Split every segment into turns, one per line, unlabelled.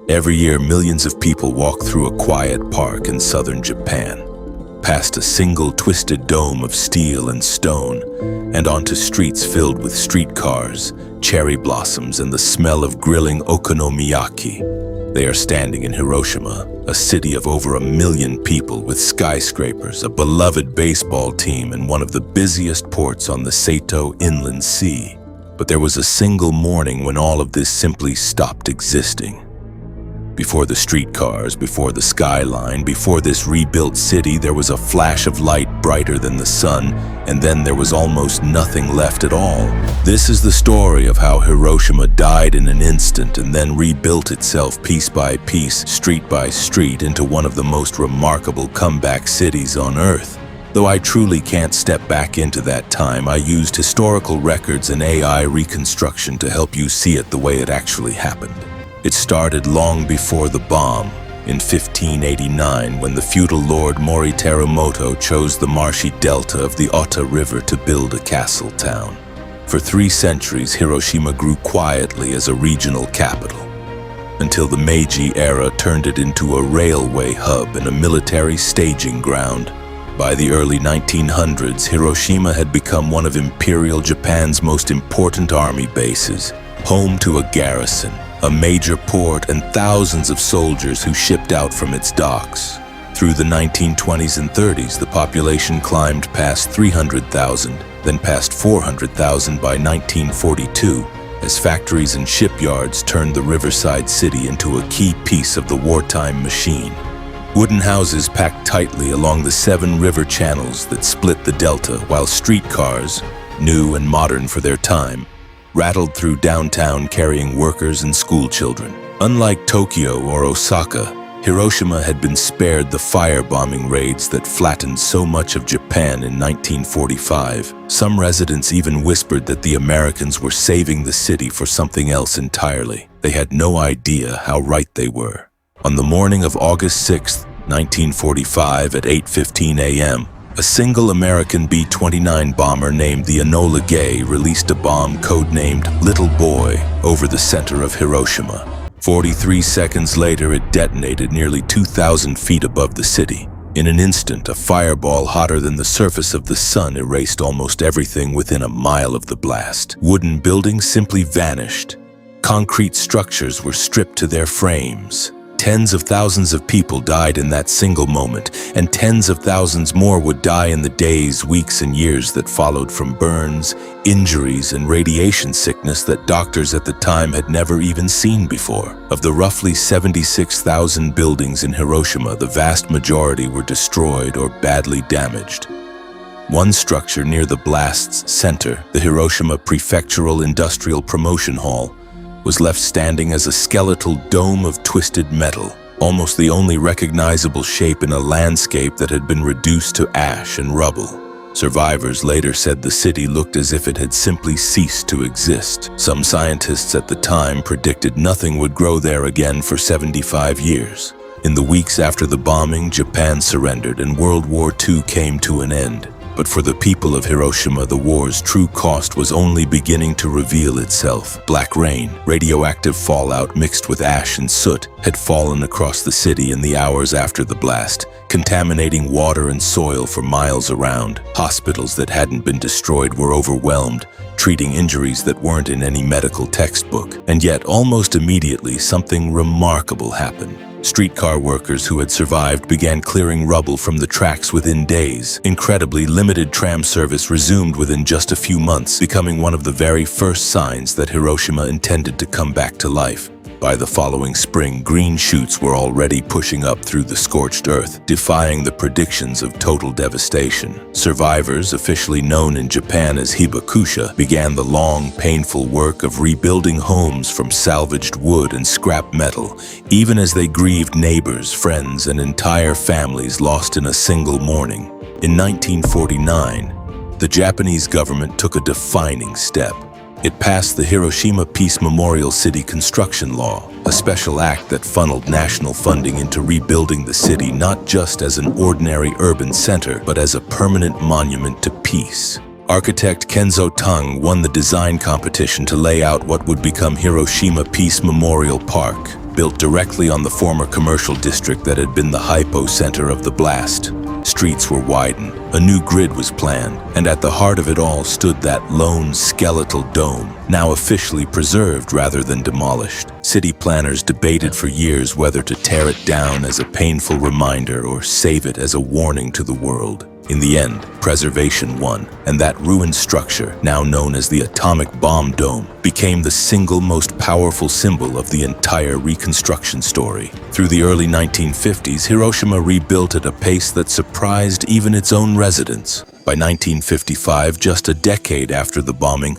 Every year, millions of people walk through a quiet park in southern Japan, past a single twisted dome of steel and stone, and onto streets filled with streetcars, cherry blossoms, and the smell of grilling okonomiyaki. They are standing in Hiroshima, a city of over 1 million people with skyscrapers, a beloved baseball team, and one of the busiest ports on the Sato Inland Sea. But there was a single morning when all of this simply stopped existing. Before the streetcars, before the skyline, before this rebuilt city, there was a flash of light brighter than the sun, and then there was almost nothing left at all. This is the story of how Hiroshima died in an instant and then rebuilt itself piece by piece, street by street, into one of the most remarkable comeback cities on Earth. Though I truly can't step back into that time, I used historical records and AI reconstruction to help you see it the way it actually happened. It started long before the bomb, in 1589, when the feudal lord Mori Terremoto chose the marshy delta of the Ota River to build a castle town. For 3 centuries, Hiroshima grew quietly as a regional capital, until the Meiji era turned it into a railway hub and a military staging ground. By the early 1900s, Hiroshima had become one of Imperial Japan's most important army bases, home to a garrison, a major port, and thousands of soldiers who shipped out from its docks. Through the 1920s and 30s, the population climbed past 300,000, then past 400,000 by 1942, as factories and shipyards turned the riverside city into a key piece of the wartime machine. Wooden houses packed tightly along the 7 river channels that split the delta, while streetcars, new and modern for their time, rattled through downtown carrying workers and school children. Unlike Tokyo or Osaka, Hiroshima had been spared the firebombing raids that flattened so much of Japan in 1945. Some residents even whispered that the Americans were saving the city for something else entirely. They had no idea how right they were. On the morning of August 6, 1945 at 8:15 a.m., a single American B-29 bomber named the Enola Gay released a bomb codenamed Little Boy over the center of Hiroshima. 43 seconds later, it detonated nearly 2,000 feet above the city. In an instant, a fireball hotter than the surface of the sun erased almost everything within a mile of the blast. Wooden buildings simply vanished. Concrete structures were stripped to their frames. Tens of thousands of people died in that single moment, and tens of thousands more would die in the days, weeks, and years that followed from burns, injuries, and radiation sickness that doctors at the time had never even seen before. Of the roughly 76,000 buildings in Hiroshima, the vast majority were destroyed or badly damaged. One structure near the blast's center, the Hiroshima Prefectural Industrial Promotion Hall, was left standing as a skeletal dome of twisted metal, almost the only recognizable shape in a landscape that had been reduced to ash and rubble. Survivors later said the city looked as if it had simply ceased to exist. Some scientists at the time predicted nothing would grow there again for 75 years. In the weeks after the bombing, Japan surrendered and World War II came to an end. But for the people of Hiroshima, the war's true cost was only beginning to reveal itself. Black rain, radioactive fallout mixed with ash and soot, had fallen across the city in the hours after the blast, contaminating water and soil for miles around. Hospitals that hadn't been destroyed were overwhelmed, treating injuries that weren't in any medical textbook. And yet, almost immediately, something remarkable happened. Streetcar workers who had survived began clearing rubble from the tracks within days. Incredibly, limited tram service resumed within just a few months, becoming one of the very first signs that Hiroshima intended to come back to life. By the following spring, green shoots were already pushing up through the scorched earth, defying the predictions of total devastation. Survivors, officially known in Japan as hibakusha, began the long, painful work of rebuilding homes from salvaged wood and scrap metal, even as they grieved neighbors, friends, and entire families lost in a single morning. In 1949, the Japanese government took a defining step. It passed the Hiroshima Peace Memorial City Construction Law, a special act that funneled national funding into rebuilding the city not just as an ordinary urban center, but as a permanent monument to peace. Architect Kenzo Tung won the design competition to lay out what would become Hiroshima Peace Memorial Park. built directly on the former commercial district that had been the hypocenter of the blast. Streets were widened, a new grid was planned, and at the heart of it all stood that lone skeletal dome, now officially preserved rather than demolished. City planners debated for years whether to tear it down as a painful reminder or save it as a warning to the world. In the end, preservation won, and that ruined structure, now known as the atomic bomb dome, became the single most powerful symbol of the entire reconstruction story. Through the early 1950s, Hiroshima rebuilt at a pace that surprised even its own residents. By 1955, just a decade after the bombing,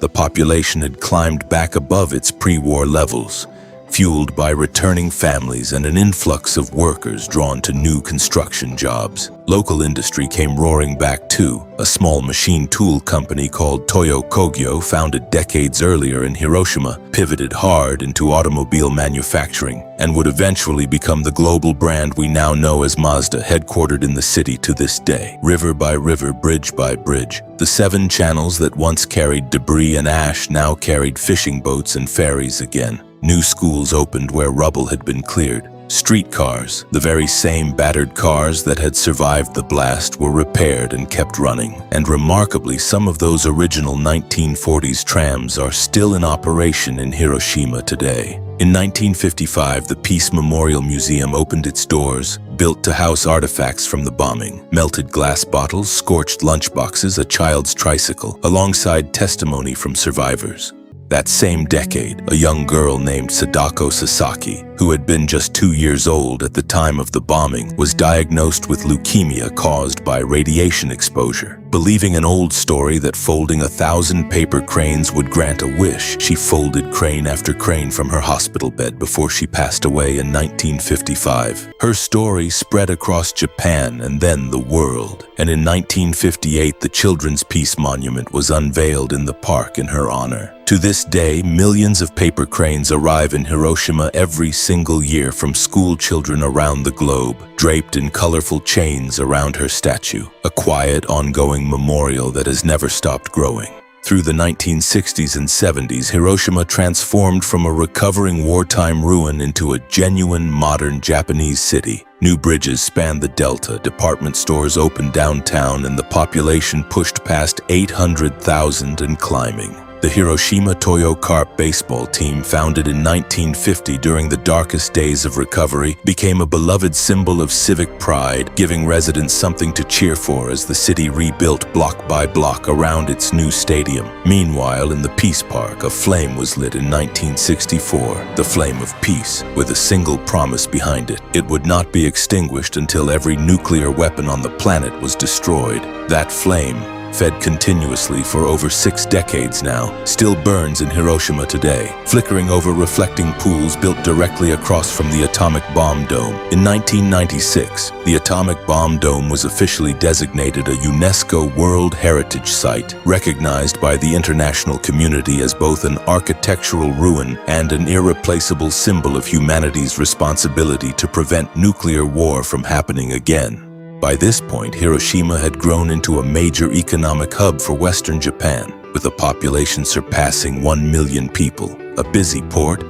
the population had climbed back above its pre-war levels, fueled by returning families and an influx of workers drawn to new construction jobs. Local industry came roaring back too. A small machine tool company called Toyo Kogyo, founded decades earlier in Hiroshima, pivoted hard into automobile manufacturing and would eventually become the global brand we now know as Mazda, headquartered in the city to this day. River by river, bridge by bridge, the 7 channels that once carried debris and ash now carried fishing boats and ferries again. New schools opened where rubble had been cleared. Streetcars, the very same battered cars that had survived the blast, were repaired and kept running. And remarkably, some of those original 1940s trams are still in operation in Hiroshima today. In 1955, the Peace Memorial Museum opened its doors, built to house artifacts from the bombing. Melted glass bottles, scorched lunchboxes, a child's tricycle, alongside testimony from survivors. That same decade, a young girl named Sadako Sasaki, who had been just 2 years old at the time of the bombing, was diagnosed with leukemia caused by radiation exposure. Believing an old story that folding 1,000 paper cranes would grant a wish, she folded crane after crane from her hospital bed before she passed away in 1955. Her story spread across Japan and then the world, and in 1958 the Children's Peace Monument was unveiled in the park in her honor. To this day, millions of paper cranes arrive in Hiroshima every single year from school children around the globe, draped in colorful chains around her statue, a quiet, ongoing memorial that has never stopped growing. Through the 1960s and 70s, Hiroshima transformed from a recovering wartime ruin into a genuine modern Japanese city. New bridges spanned the delta, department stores opened downtown, and the population pushed past 800,000 and climbing. The Hiroshima Toyo Carp baseball team, founded in 1950 during the darkest days of recovery, became a beloved symbol of civic pride, giving residents something to cheer for as the city rebuilt block by block around its new stadium. Meanwhile, in the Peace Park, a flame was lit in 1964, the flame of peace, with a single promise behind it. It would not be extinguished until every nuclear weapon on the planet was destroyed. That flame, fed continuously for over 6 decades now, still burns in Hiroshima today, flickering over reflecting pools built directly across from the atomic bomb dome. In 1996, the atomic bomb dome was officially designated a UNESCO World Heritage Site, recognized by the international community as both an architectural ruin and an irreplaceable symbol of humanity's responsibility to prevent nuclear war from happening again. By this point, Hiroshima had grown into a major economic hub for Western Japan, with a population surpassing 1 million people, a busy port,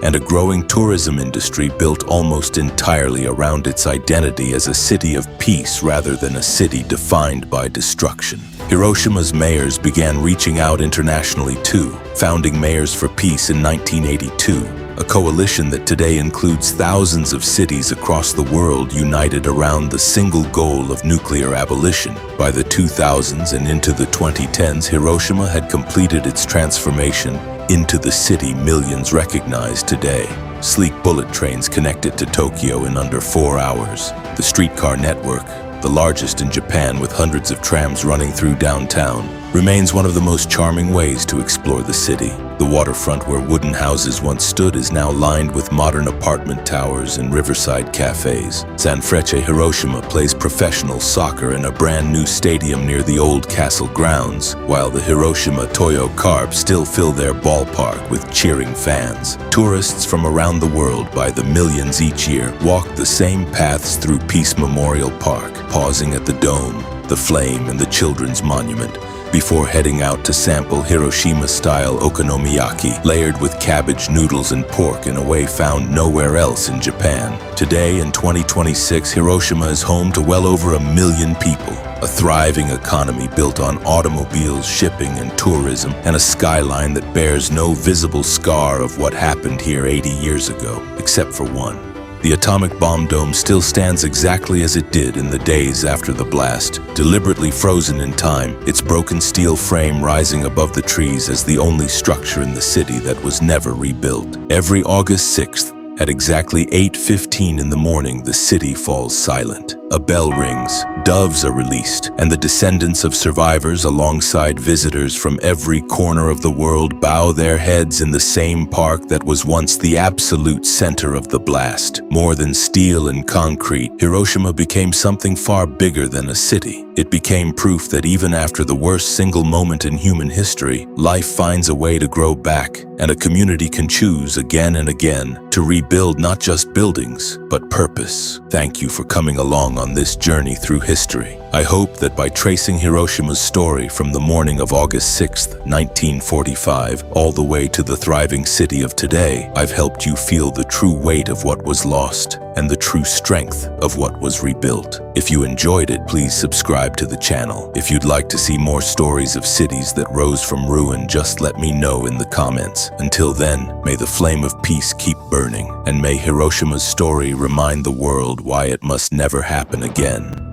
and a growing tourism industry built almost entirely around its identity as a city of peace rather than a city defined by destruction. Hiroshima's mayors began reaching out internationally too, founding Mayors for Peace in 1982. A coalition that today includes thousands of cities across the world united around the single goal of nuclear abolition. By the 2000s and into the 2010s, Hiroshima had completed its transformation into the city millions recognize today. Sleek bullet trains connect it to Tokyo in under 4 hours. The streetcar network, the largest in Japan with hundreds of trams running through downtown, remains one of the most charming ways to explore the city. The waterfront where wooden houses once stood is now lined with modern apartment towers and riverside cafes. Sanfrecce Hiroshima plays professional soccer in a brand new stadium near the old castle grounds, while the Hiroshima Toyo Carp still fill their ballpark with cheering fans. Tourists from around the world by the millions each year walk the same paths through Peace Memorial Park, pausing at the dome, the flame, and the children's monument, before heading out to sample Hiroshima-style okonomiyaki, layered with cabbage, noodles, and pork in a way found nowhere else in Japan. Today, in 2026, Hiroshima is home to well over 1 million people. A thriving economy built on automobiles, shipping, and tourism, and a skyline that bears no visible scar of what happened here 80 years ago, except for one. The atomic bomb dome still stands exactly as it did in the days after the blast, deliberately frozen in time, its broken steel frame rising above the trees as the only structure in the city that was never rebuilt. Every August 6th, at exactly 8:15 in the morning, the city falls silent. A bell rings, doves are released, and the descendants of survivors alongside visitors from every corner of the world bow their heads in the same park that was once the absolute center of the blast. More than steel and concrete, Hiroshima became something far bigger than a city. It became proof that even after the worst single moment in human history, life finds a way to grow back, and a community can choose again and again to rebuild not just buildings, but purpose. Thank you for coming along on this journey through history. I hope that by tracing Hiroshima's story from the morning of August 6th, 1945, all the way to the thriving city of today, I've helped you feel the true weight of what was lost and the true strength of what was rebuilt. If you enjoyed it, please subscribe to the channel. If you'd like to see more stories of cities that rose from ruin, just let me know in the comments. Until then, may the flame of peace keep burning, and may Hiroshima's story remind the world why it must never happen again.